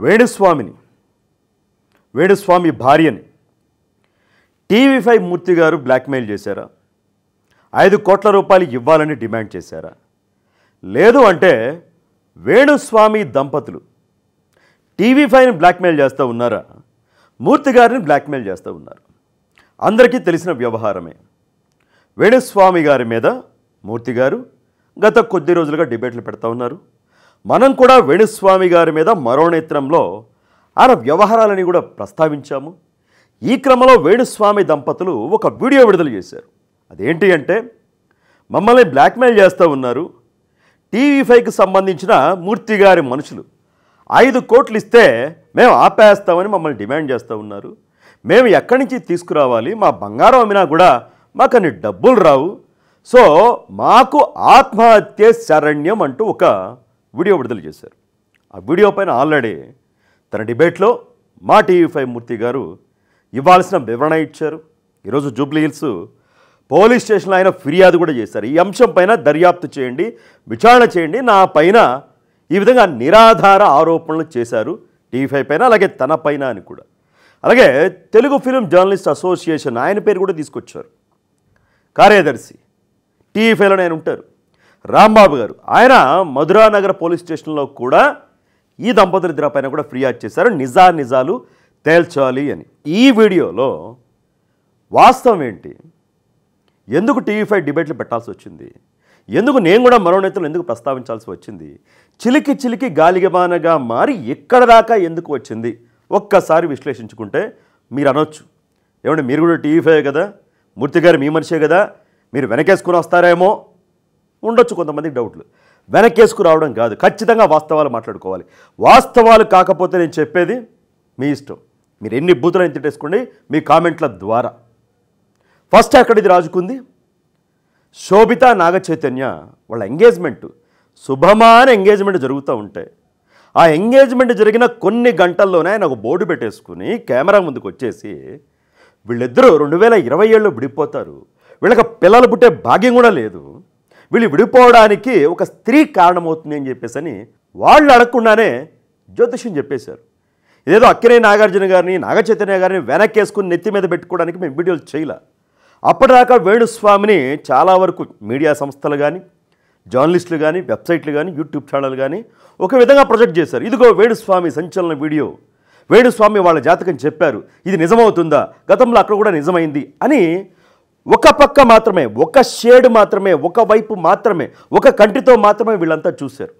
వేణుస్వామి భార్యని టీవీ5 మూర్తి గారు బ్లాక్మెయిల్ చేశారా? 5 కోట్ల రూపాయలు ఇవ్వాలని డిమాండ్ చేశారా? లేదు అంటే వేణుస్వామి దంపతులు టీవీ5ని బ్లాక్మెయిల్ చేస్తూ ఉన్నారా? మూర్తి గారిని బ్లాక్మెయిల్ చేస్తూ ఉన్నారు. అందరికీ తెలిసిన వ్యవహారమే. వేణుస్వామి గారి మీద మూర్తి గారు గత కొద్ది రోజులుగా డిబేట్లు పెడతా ఉన్నారు. మనం కూడా వేణుస్వామి గారి మీద మరో నేత్రంలో ఆయన వ్యవహారాలని కూడా ప్రస్తావించాము. ఈ క్రమంలో వేణుస్వామి దంపతులు ఒక వీడియో విడుదల చేశారు. అదేంటి అంటే, మమ్మల్ని బ్లాక్మెయిల్ చేస్తూ ఉన్నారు, టీవీ5కి సంబంధించిన మూర్తి గారి మనుషులు 5 కోట్లు ఇస్తే మేము ఆపేస్తామని మమ్మల్ని డిమాండ్ చేస్తూ ఉన్నారు. మేము ఎక్కడి నుంచి తీసుకురావాలి? మా బంగారం అమ్మినా కూడా మాకు అన్ని డబ్బులు రావు. సో మాకు ఆత్మహత్య శరణ్యం అంటూ ఒక వీడియో విడుదల చేశారు. ఆ వీడియో పైన ఆల్రెడీ తన డిబేట్లో మా టీవీ5 మూర్తి గారు ఇవ్వాల్సిన వివరణ ఇచ్చారు. ఈరోజు జూబ్లీ హిల్స్ పోలీస్ స్టేషన్లో ఆయన ఫిర్యాదు కూడా చేశారు. ఈ అంశం పైన దర్యాప్తు చేయండి, విచారణ చేయండి, నా పైన ఈ విధంగా నిరాధార ఆరోపణలు చేశారు టీవీ5 పైన, అలాగే తన పైన అని కూడా. అలాగే తెలుగు ఫిలిం జర్నలిస్ట్ అసోసియేషన్ ఆయన పేరు కూడా తీసుకొచ్చారు. కార్యదర్శి టీవీ5లోనే ఆయన ఉంటారు, రాంబాబు గారు. ఆయన మధురానగర్ పోలీస్ స్టేషన్లో కూడా ఈ దంపతుల ఇద్దరి పైన కూడా ఫిర్యాదు చేశారు, నిజాలు తేల్చాలి అని. ఈ వీడియోలో వాస్తవం ఏంటి? ఎందుకు టీవీ5 డిబేట్లు పెట్టాల్సి వచ్చింది? ఎందుకు నేను కూడా మరో నేతలు ఎందుకు ప్రస్తావించాల్సి వచ్చింది? చిలికి గాలిగబానగా మారి ఎక్కడ దాకా ఎందుకు వచ్చింది? ఒక్కసారి విశ్లేషించుకుంటే మీరు అనొచ్చు, ఏమంటే మీరు కూడా టీవీ5 కదా, మూర్తి గారు మీ మనిషే కదా, మీరు వెనకేసుకుని వస్తారేమో ఉండొచ్చు కొంతమందికి డౌట్లు. వెనకేసుకు రావడం కాదు, ఖచ్చితంగా వాస్తవాలు మాట్లాడుకోవాలి. వాస్తవాలు కాకపోతే నేను చెప్పేది మీ ఇష్టం, మీరు ఎన్ని బూతులను తిట్టేసుకోండి మీ కామెంట్ల ద్వారా. ఫస్ట్ అక్కడ ఇది రాజుకుంది. శోభిత నాగచైతన్య వాళ్ళ ఎంగేజ్మెంట్, శుభమాన ఎంగేజ్మెంట్ జరుగుతూ ఉంటాయి. ఆ ఎంగేజ్మెంట్ జరిగిన కొన్ని గంటల్లోనే ఆయన ఒక బోర్డు పెట్టేసుకుని కెమెరా ముందుకు వచ్చేసి వీళ్ళిద్దరూ 2027లో విడిపోతారు, వీళ్ళకి పిల్లలు పుట్టే భాగ్యం కూడా లేదు, వీళ్ళు విడిపోవడానికి ఒక స్త్రీ కారణమవుతుంది అని చెప్పేసి వాళ్ళు అడగకుండానే జ్యోతిష్యం చెప్పేశారు. ఇదేదో అక్కినేని నాగార్జున గారిని, నాగచైతన్య గారిని వెనక్కేసుకుని నెత్తి మీద పెట్టుకోవడానికి మేము వీడియోలు చేయలే. అప్పటిదాకా వేణుస్వామిని చాలా వరకు మీడియా సంస్థలు కానీ, జర్నలిస్టులు కానీ, వెబ్సైట్లు కానీ, యూట్యూబ్ ఛానల్ కానీ ఒక విధంగా ప్రొజెక్ట్ చేశారు. ఇదిగో వేణుస్వామి సంచలన వీడియో, వేణుస్వామి వాళ్ళ జాతకం చెప్పారు, ఇది నిజమవుతుందా, గతంలో అక్కడ కూడా నిజమైంది అని ఒక పక్క మాత్రమే, ఒక షేడ్ మాత్రమే, ఒక వైపు మాత్రమే, ఒక కంటితో మాత్రమే వీళ్ళంతా చూశారు.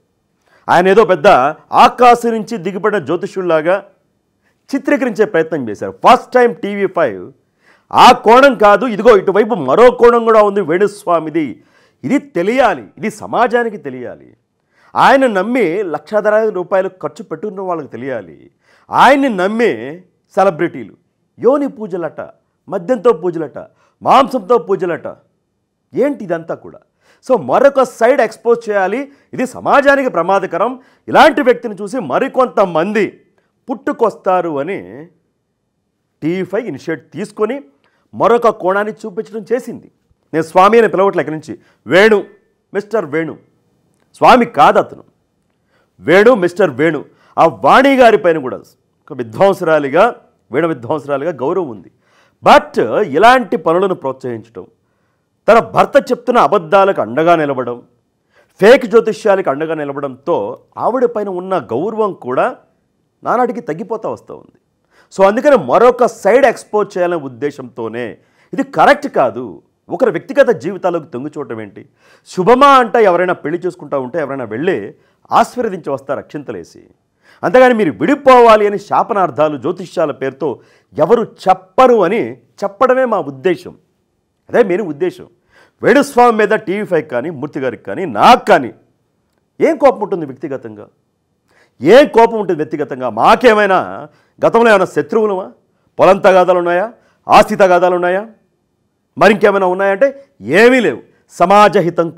ఆయన ఏదో పెద్ద ఆకాశం నుంచి దిగిపడిన జ్యోతిష్యుల్లాగా చిత్రీకరించే ప్రయత్నం చేశారు. ఫస్ట్ టైం టీవీ5 ఆ కోణం కాదు, ఇదిగో ఇటువైపు మరో కోణం కూడా ఉంది వేణుస్వామిది, ఇది తెలియాలి, ఇది సమాజానికి తెలియాలి. ఆయన నమ్మి లక్షలాది రూపాయలు ఖర్చు పెట్టుకున్న వాళ్ళకి తెలియాలి. ఆయన్ని నమ్మే సెలబ్రిటీలు యోని పూజలట, మద్యంతో పూజలట, మాంసంతో పూజలట, ఏంటి ఇదంతా కూడా. సో మరొక సైడ్ ఎక్స్పోజ్ చేయాలి, ఇది సమాజానికి ప్రమాదకరం, ఇలాంటి వ్యక్తిని చూసి మరికొంతమంది పుట్టుకొస్తారు అని టీవీ5 ఇనిషియేట్ తీసుకొని మరొక కోణాన్ని చూపించడం చేసింది. నేను స్వామి అని పిలవట్లే, ఇక్కడి నుంచి వేణు, మిస్టర్ వేణు, స్వామి కాదు అతను, వేణు, మిస్టర్ వేణు. ఆ వాణి గారి పైన కూడా ఒక విద్వాంసురాలిగా, వీణ విద్వాంసురాలిగా గౌరవం ఉంది. బట్ ఇలాంటి పనులను ప్రోత్సహించడం, తన భర్త చెప్తున్న అబద్ధాలకు అండగా నిలవడం, ఫేక్ జ్యోతిష్యాలకు అండగా నిలవడంతో ఆవిడ పైన ఉన్న గౌరవం కూడా నానాటికి తగ్గిపోతూ వస్తూ ఉంది. సో అందుకని మరొక సైడ్ ఎక్స్పోజ్ చేయాలనే ఉద్దేశంతోనే, ఇది కరెక్ట్ కాదు. ఒకరి వ్యక్తిగత జీవితాలకు తొంగి చూడటం ఏంటి? శుభమా అంటే ఎవరైనా పెళ్లి చేసుకుంటూ ఉంటే ఎవరైనా వెళ్ళి ఆశీర్వదించి వస్తారు అక్షింతలేసి. అంతేగాని మీరు విడిపోవాలి అని శాపనార్థాలు జ్యోతిష్యాల పేరుతో ఎవరు చెప్పరు అని చెప్పడమే మా ఉద్దేశం. అదే మెయిన్ ఉద్దేశం. వేణుస్వామి మీద టీవీ5 కానీ, మూర్తి గారికి కానీ, నాకు కానీ ఏం కోపం ఉంటుంది వ్యక్తిగతంగా? ఏం కోపం ఉంటుంది వ్యక్తిగతంగా? మాకేమైనా గతంలో ఏమైనా శత్రువులమా? పొలం తగాదాలు ఉన్నాయా? ఆస్తి తగాదాలు ఉన్నాయా? మరింకేమైనా ఉన్నాయంటే ఏమీ లేవు. సమాజహితం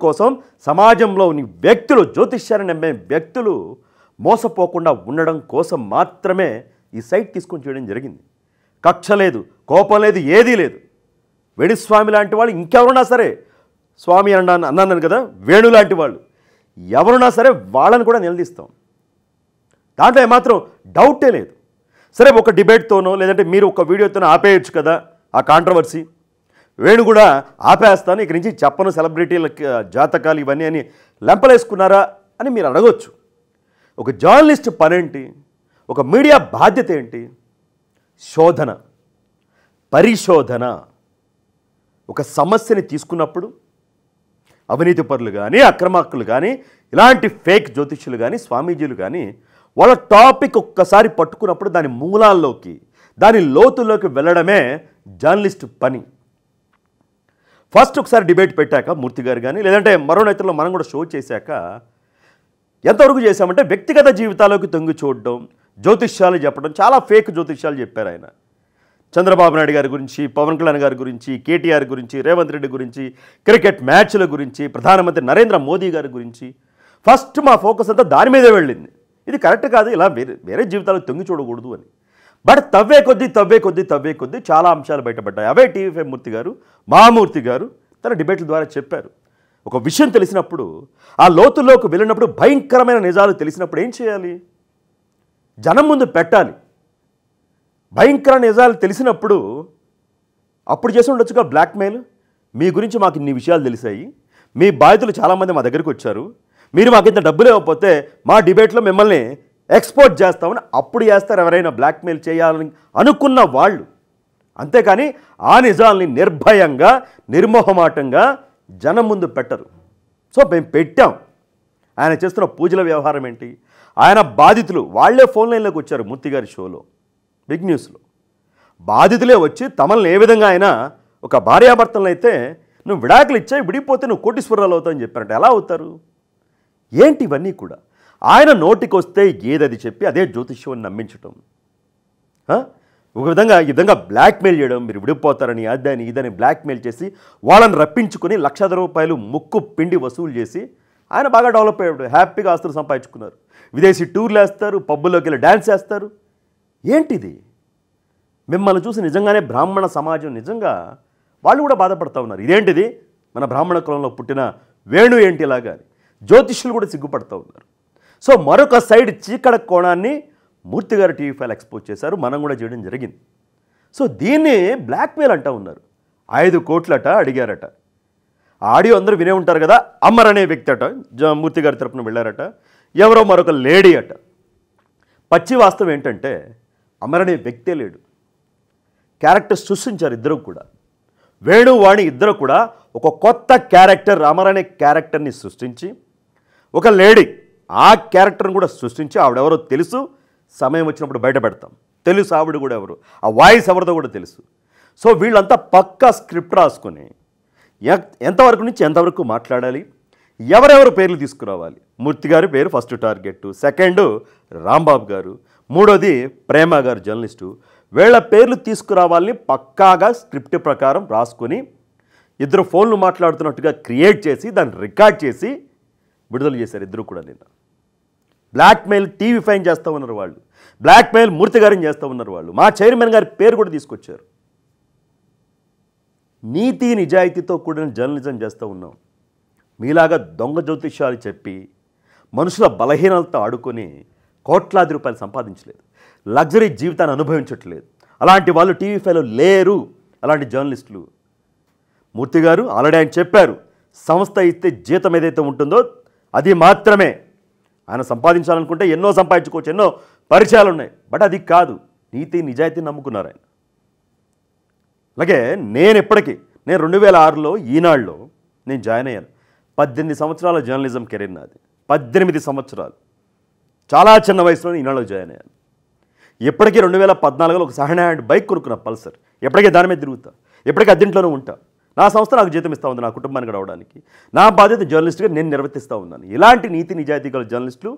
కోసం, సమాజంలోని వ్యక్తులు, జ్యోతిష్యాన్ని నమ్మే వ్యక్తులు మోసపోకుండా ఉండడం కోసం మాత్రమే ఈ సైట్ తీసుకొని చేయడం జరిగింది. కక్ష లేదు, కోపం లేదు, ఏదీ లేదు. వేణుస్వామి లాంటి వాళ్ళు ఇంకెవరున్నా సరే, స్వామి అన్నాను కదా, వేణు లాంటి వాళ్ళు ఎవరున్నా సరే వాళ్ళని కూడా నిలదీస్తాం. దాంట్లో ఏమాత్రం డౌటే లేదు. సరే ఒక డిబేట్తోనో లేదంటే మీరు ఒక వీడియోతోనో ఆపేయచ్చు కదా ఆ కాంట్రవర్సీ. వేణు కూడా ఆపేస్తాను, ఇక్కడి నుంచి చెప్పను సెలబ్రిటీల జాతకాలు ఇవన్నీ అని లెంపలేసుకున్నారా అని మీరు అడగవచ్చు. ఒక జర్నలిస్ట్ పనేంటి, ఒక మీడియా బాధ్యత ఏంటి? శోధన, పరిశోధన. ఒక సమస్యని తీసుకున్నప్పుడు అవినీతి పరులు కానీ అక్రమార్కులు కానీ ఇలాంటి ఫేక్ జ్యోతిష్యులు కానీ స్వామీజీలు కానీ వాళ్ళ టాపిక్ ఒక్కసారి పట్టుకున్నప్పుడు దాని మూలాల్లోకి దాని లోతుల్లోకి వెళ్ళడమే జర్నలిస్ట్ పని. ఫస్ట్ ఒకసారి డిబేట్ పెట్టాక మూర్తి గారు కానీ లేదంటే మరో నేతల్లో మనం కూడా షో చేశాక ఎంతవరకు చేశామంటే వ్యక్తిగత జీవితాల్లోకి తొంగి చూడడం, జ్యోతిష్యాలు చెప్పడం. చాలా ఫేక్ జ్యోతిష్యాలు చెప్పారు ఆయన. చంద్రబాబు నాయుడు గారి గురించి, పవన్ కళ్యాణ్ గారి గురించి, కేటీఆర్ గురించి, రేవంత్ రెడ్డి గురించి, క్రికెట్ మ్యాచ్ల గురించి, ప్రధానమంత్రి నరేంద్ర మోదీ గారి గురించి. ఫస్ట్ మా ఫోకస్ అంతా దాని మీదే వెళ్ళింది. ఇది కరెక్ట్ కాదు, ఇలా వేరే జీవితాలకు తొంగి చూడకూడదు అని. బట్ తవ్వే కొద్దీ చాలా అంశాలు బయటపడ్డాయి. అవే టీవీ5 మూర్తి గారు, మామూర్తి గారు తన డిబేట్ల ద్వారా చెప్పారు. ఒక విషయం తెలిసినప్పుడు, ఆ లోతుల్లోకి వెళ్ళినప్పుడు, భయంకరమైన నిజాలు తెలిసినప్పుడు ఏం చేయాలి? జనం ముందు పెట్టాలి. భయంకర నిజాలు తెలిసినప్పుడు అప్పుడు చేసి ఉండొచ్చుగా బ్లాక్మెయిల్. మీ గురించి మాకు ఇన్ని విషయాలు తెలిసాయి, మీ బాధితులు చాలామంది మా దగ్గరికి వచ్చారు, మీరు మాకు ఇంత డబ్బులు ఇవ్వకపోతే మా డిబేట్లో మిమ్మల్ని ఎక్స్పోర్ట్ చేస్తామని అప్పుడు చేస్తారు ఎవరైనా బ్లాక్మెయిల్ చేయాలని అనుకున్న వాళ్ళు. అంతేకాని ఆ నిజాల్ని నిర్భయంగా నిర్మోహమాటంగా జనం ముందు పెట్టరు. సో మేము పెట్టాం. ఆయన చేస్తున్న పూజల వ్యవహారం ఏంటి? ఆయన బాధితులు వాళ్ళే ఫోన్ లైన్లోకి వచ్చారు మూర్తి గారి షోలో, బిగ్ న్యూస్లో. బాధితులే వచ్చి తమల్ని ఏ విధంగా ఆయన ఒక భార్యాభర్తలను అయితే నువ్వు విడాకులు ఇచ్చాయి, విడిపోతే నువ్వు కోటీశ్వరాలు అవుతావు అని చెప్పారంటే ఎలా అవుతారు? ఏంటి ఇవన్నీ కూడా? ఆయన నోటికి వస్తే ఏదది చెప్పి అదే జ్యోతిష్యం నమ్మించటం, ఒక విధంగా ఈ విధంగా బ్లాక్మెయిల్ చేయడం, మీరు విడిపోతారని అదని ఇదని బ్లాక్మెయిల్ చేసి వాళ్ళని రప్పించుకొని లక్షల రూపాయలు ముక్కు పిండి వసూలు చేసి ఆయన బాగా డెవలప్ అయ్యాడు. హ్యాపీగా ఆస్తులు సంపాదించుకున్నారు. విదేశీ టూర్లు వేస్తారు, పబ్బుల్లోకి వెళ్ళి డ్యాన్స్ వేస్తారు. ఏంటిది? మిమ్మల్ని చూసి నిజంగానే బ్రాహ్మణ సమాజం నిజంగా వాళ్ళు కూడా బాధపడుతూ ఉన్నారు. ఇదేంటిది, మన బ్రాహ్మణ కులంలో పుట్టిన వేణు ఏంటి ఇలాగా అని జ్యోతిష్యులు కూడా సిగ్గుపడుతూ ఉన్నారు. సో మరొక సైడ్ చీకడ కోణాన్ని మూర్తి గారు టీవీ5 ఎక్స్పోజ్ చేశారు, మనం కూడా చేయడం జరిగింది. సో దీన్ని బ్లాక్మెయిల్ అంటూ ఉన్నారు. 5 కోట్లట అడిగారట. ఆడియో అందరూ వినే ఉంటారు కదా. అమర్ అనే వ్యక్తి అట మూర్తి గారి తరపున వెళ్ళారట, ఎవరో మరొక లేడీ అట. పచ్చి వాస్తవం ఏంటంటే అమర్ అనే వ్యక్తే లేడు. క్యారెక్టర్ సృష్టించారు ఇద్దరు కూడా. వేణు వాణి ఇద్దరు కూడా ఒక కొత్త క్యారెక్టర్ అమర్ అనే క్యారెక్టర్ని సృష్టించి, ఒక లేడీ ఆ క్యారెక్టర్ని కూడా సృష్టించి, ఆవిడెవరో తెలుసు, సమయం వచ్చినప్పుడు బయట పెడతాం, తెలుసు ఆవిడ కూడా ఎవరు, ఆ వాయిస్ ఎవరిదో కూడా తెలుసు. సో వీళ్ళంతా పక్కా స్క్రిప్ట్ రాసుకొని ఎంతవరకు నుంచి ఎంతవరకు మాట్లాడాలి, ఎవరెవరు పేర్లు తీసుకురావాలి. మూర్తి గారి పేరు ఫస్ట్ టార్గెట్, సెకండ్ రాంబాబు గారు, మూడోది ప్రేమ గారు జర్నలిస్టు. వీళ్ళ పేర్లు తీసుకురావాలని పక్కాగా స్క్రిప్ట్ ప్రకారం రాసుకొని ఇద్దరు ఫోన్లు మాట్లాడుతున్నట్టుగా క్రియేట్ చేసి దాన్ని రికార్డ్ చేసి విడుదల చేశారు ఇద్దరు కూడా. నిన్న బ్లాక్మెయిల్ టీవీ5 చేస్తూ ఉన్నారు వాళ్ళు, బ్లాక్మెయిల్ మూర్తి గారిని చేస్తూ ఉన్నారు వాళ్ళు. మా చైర్మన్ గారి పేరు కూడా తీసుకొచ్చారు. నీతి నిజాయితీతో కూడిన జర్నలిజం చేస్తూ ఉన్నాం. మీలాగా దొంగ జ్యోతిష్యాలు చెప్పి మనుషుల బలహీనలతో ఆడుకొని కోట్లాది రూపాయలు సంపాదించలేదు, లగ్జరీ జీవితాన్ని అనుభవించట్లేదు. అలాంటి వాళ్ళు టీవీ5లో లేరు, అలాంటి జర్నలిస్టులు. మూర్తి గారు ఆల్రెడీ ఆయన చెప్పారు, సంస్థ ఇస్తే జీతం ఏదైతే ఉంటుందో అది మాత్రమే. ఆయన సంపాదించాలనుకుంటే ఎన్నో సంపాదించుకోవచ్చు, ఎన్నో పరిచయాలు ఉన్నాయి. బట్ అది కాదు, నీతి నిజాయితీ నమ్ముకున్నారు ఆయన. అలాగే నేను 2006లో ఈనాడులో నేను జాయిన్ అయ్యాను. 18 సంవత్సరాల జర్నలిజం కెరీర్ నాది. 18 సంవత్సరాలు, చాలా చిన్న వయసులో ఈనాడులో జాయిన్ అయ్యాను. ఇప్పటికీ 2014లో ఒక సెకండ్ హ్యాండ్ బైక్ కొనుక్కున్న పల్సర్. ఎప్పటికీ దాని మీద తిరుగుతా, ఎప్పటికీ అద్దెంట్లోనే ఉంటా. నా సంస్థ నాకు జీతం ఇస్తూ ఉంది నా కుటుంబానికి రావడానికి. నా బాధ్యత జర్నలిస్ట్గా నేను నిర్వర్తిస్తూ ఉన్నాను. ఇలాంటి నీతి నిజాయితీ గల జర్నలిస్టులు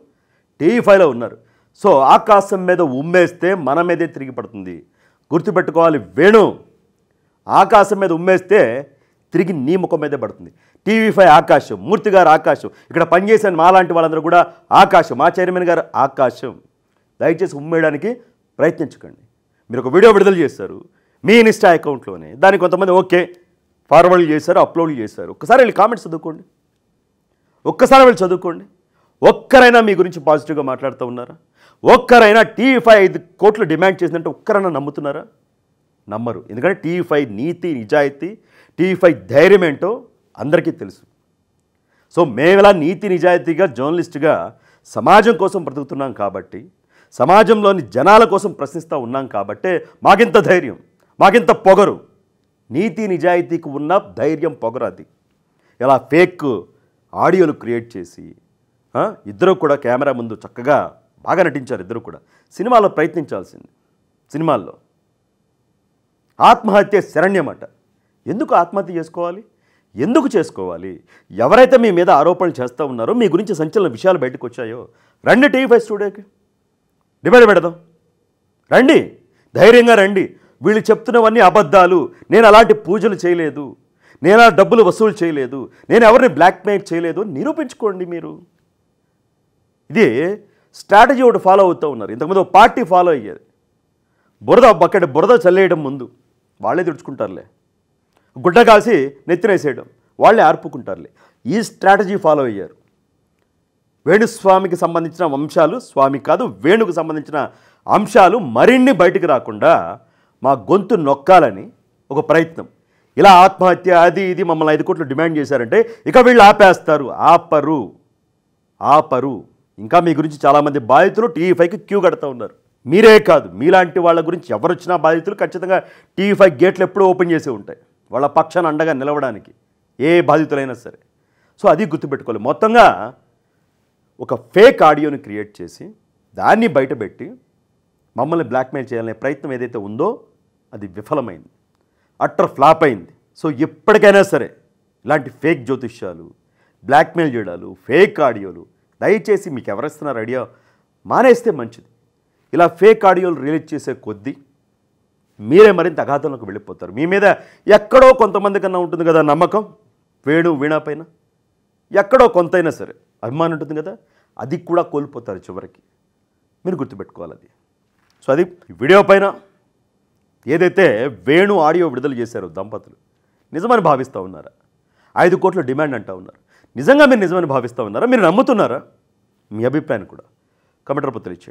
టీవీ5లో ఉన్నారు. సో ఆకాశం మీద ఉమ్మేస్తే మన మీదే తిరిగి పడుతుంది. గుర్తుపెట్టుకోవాలి వేణు, ఆకాశం మీద ఉమ్మేస్తే తిరిగి నీ ముఖం మీదే పడుతుంది. టీవీ5 ఆకాశం, మూర్తి గారు ఆకాశం, ఇక్కడ పనిచేసిన మాలాంటి వాళ్ళందరూ కూడా ఆకాశం, మా చైర్మన్ గారు ఆకాశం. దయచేసి ఉమ్మేయడానికి ప్రయత్నించకండి. మీరు ఒక వీడియో విడుదల చేస్తారు మీ ఇన్స్టా అకౌంట్లోనే, దానికి కొంతమంది ఓకే ఫార్వర్డ్ చేశారు, అప్లోడ్ చేశారు. ఒకసారి వెళ్ళి కామెంట్స్ చదువుకోండి. ఒక్కసారి వెళ్ళి చదువుకోండి. ఒక్కరైనా మీ గురించి పాజిటివ్గా మాట్లాడుతూ ఉన్నారా? ఒక్కరైనా టీవీ5 5 కోట్లు డిమాండ్ చేసిందంటే ఒక్కరైనా నమ్ముతున్నారా? నమ్మరు. ఎందుకంటే టీవీ5 నీతి నిజాయితీ, టీవీ5 ధైర్యం ఏంటో అందరికీ తెలుసు. సో మేమిలా నీతి నిజాయితీగా జర్నలిస్ట్గా సమాజం కోసం బ్రతుకుతున్నాం కాబట్టి, సమాజంలోని జనాల కోసం ప్రశ్నిస్తూ ఉన్నాం కాబట్టే మాకింత ధైర్యం, మాకింత పొగరు. నీతి నిజాయితీకి ఉన్న ధైర్యం, పొగరు అది. ఇలా ఫేక్ ఆడియోలు క్రియేట్ చేసి ఇద్దరు కూడా కెమెరా ముందు చక్కగా బాగా నటించారు. ఇద్దరు కూడా సినిమాలో ప్రయత్నించాల్సింది. సినిమాల్లో ఆత్మహత్య శరణ్యమట. ఎందుకు ఆత్మహత్య చేసుకోవాలి? ఎందుకు చేసుకోవాలి? ఎవరైతే మీ మీద ఆరోపణలు చేస్తూ ఉన్నారో, మీ గురించి సంచలన విషయాలు బయటకు వచ్చాయో, రండి టీవీ5 స్టూడియోకి, డిబేట్ పెడదాం. రండి, ధైర్యంగా రండి. వీళ్ళు చెప్తున్నవన్నీ అబద్ధాలు, నేను అలాంటి పూజలు చేయలేదు, నేను ఆ డబ్బులు వసూలు చేయలేదు, నేను ఎవరిని బ్లాక్మెయిల్ చేయలేదు, నిరూపించుకోండి మీరు. ఇది స్ట్రాటజీ ఒకటి ఫాలో అవుతూ ఉన్నారు. ఇంతకుముందు ఒక పార్టీ ఫాలో అయ్యేది. బకెట్ బురద చల్లేయడం ముందు వాళ్ళే తుడుచుకుంటారులే, గుడ్డ కాసి నెత్తినేసేయడం వాళ్ళే ఆర్పుకుంటారులే. ఈ స్ట్రాటజీ ఫాలో అయ్యారు. వేణుస్వామికి సంబంధించిన అంశాలు, స్వామి కాదు వేణుకు సంబంధించిన అంశాలు మరిన్ని బయటికి రాకుండా మా గొంతు నొక్కాలని ఒక ప్రయత్నం. ఇలా ఆత్మహత్య అది ఇది మమ్మల్ని 5 కోట్లు డిమాండ్ చేశారంటే ఇక వీళ్ళు ఆపేస్తారు. ఆపరు. ఇంకా మీ గురించి చాలామంది బాధితులు టీవీ5కి క్యూ కడుతూ ఉన్నారు. మీరే కాదు, మీలాంటి వాళ్ళ గురించి ఎవరు వచ్చినా బాధితులు ఖచ్చితంగా టీవీ5 గేట్లు ఎప్పుడూ ఓపెన్ చేసి ఉంటాయి, వాళ్ళ పక్షాన అండగా నిలవడానికి, ఏ బాధితులైనా సరే. సో అది గుర్తుపెట్టుకోవాలి. మొత్తంగా ఒక ఫేక్ ఆడియోని క్రియేట్ చేసి దాన్ని బయటపెట్టి మమ్మల్ని బ్లాక్మెయిల్ చేయాలనే ప్రయత్నం ఏదైతే ఉందో అది విఫలమైంది, అట్టర్ ఫ్లాప్ అయింది. సో ఎప్పటికైనా సరే ఇలాంటి ఫేక్ జ్యోతిష్యాలు, బ్లాక్మెయిల్ చేయడాలు, ఫేక్ ఆడియోలు దయచేసి మీకు ఎవరిస్తున్నారు ఐడియా మానేస్తే మంచిది. ఇలా ఫేక్ ఆడియోలు రిలీజ్ చేసే కొద్దీ మీరే మరింత అఘాతంలోకి వెళ్ళిపోతారు. మీ మీద ఎక్కడో కొంతమంది కన్నా ఉంటుంది కదా నమ్మకం, వీణా పైన ఎక్కడో కొంతైనా సరే అభిమానం ఉంటుంది కదా, అది కూడా కోల్పోతారు చివరికి. మీరు గుర్తుపెట్టుకోవాలి అది. సో అది వీడియో పైన ఏదైతే వేణు ఆడియో విడుదల చేశారో దంపతులు నిజమని భావిస్తూ ఉన్నారా? 5 కోట్ల డిమాండ్ అంటూ ఉన్నారు. నిజంగా మీరు నిజమని భావిస్తూ ఉన్నారా? మీరు నమ్ముతున్నారా? మీ అభిప్రాయం కూడా కామెంట్ రూపంలో తెలియచేయండి.